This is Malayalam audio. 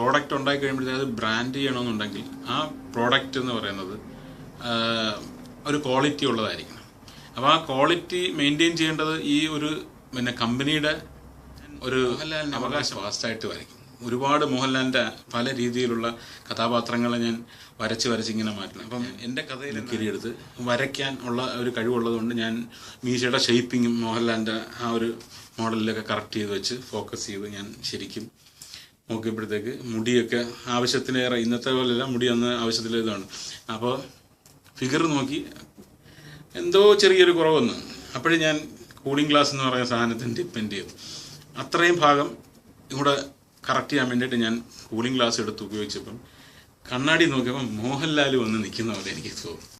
പ്രോഡക്റ്റ് ഉണ്ടാക്കി കഴിയുമ്പോഴത്തേക്ക് അത് ബ്രാൻഡ് ചെയ്യണമെന്നുണ്ടെങ്കിൽ ആ പ്രോഡക്റ്റ് എന്ന് പറയുന്നത് ഒരു ക്വാളിറ്റി ഉള്ളതായിരിക്കണം. അപ്പോൾ ആ ക്വാളിറ്റി മെയിൻറ്റെയിൻ ചെയ്യേണ്ടത് ഈ ഒരു കമ്പനിയുടെ ഒരു അവകാശം. ഫാസ്റ്റായിട്ട് വരയ്ക്കും. ഒരുപാട് മോഹൻലാലിൻ്റെ പല രീതിയിലുള്ള കഥാപാത്രങ്ങളെ ഞാൻ വരച്ച് ഇങ്ങനെ മാറ്റണം. അപ്പം എൻ്റെ കഥയിൽ കിരിയെടുത്ത് വരയ്ക്കാൻ ഉള്ള ഒരു കഴിവുള്ളതുകൊണ്ട് ഞാൻ മീശയുടെ ഷേപ്പിങ്ങും മോഹൻലാലിൻ്റെ ആ ഒരു മോഡലിലൊക്കെ കറക്റ്റ് ചെയ്ത് വെച്ച് ഫോക്കസ് ചെയ്ത് ഞാൻ ശരിക്കും നോക്കിയപ്പോഴത്തേക്ക് മുടിയൊക്കെ ആവശ്യത്തിലേറെ, ഇന്നത്തെ പോലെയല്ല, മുടി അന്ന് ആവശ്യത്തിലേതാണ്. അപ്പോൾ ഫിഗർ നോക്കി എന്തോ ചെറിയൊരു കുറവ് വന്നു. അപ്പോഴും ഞാൻ കൂളിംഗ് ഗ്ലാസ് എന്ന് പറയുന്ന സാധനത്തിന് ഡിപ്പെൻഡ് ചെയ്തു. അത്രയും ഭാഗം ഇവിടെ കറക്റ്റ് ചെയ്യാൻ വേണ്ടിയിട്ട് ഞാൻ കൂളിംഗ് ഗ്ലാസ് എടുത്ത് ഉപയോഗിച്ചപ്പം കണ്ണാടി നോക്കിയപ്പോൾ മോഹൻലാൽ വന്ന് നിൽക്കുന്ന പോലെ എനിക്ക് തോന്നുന്നു.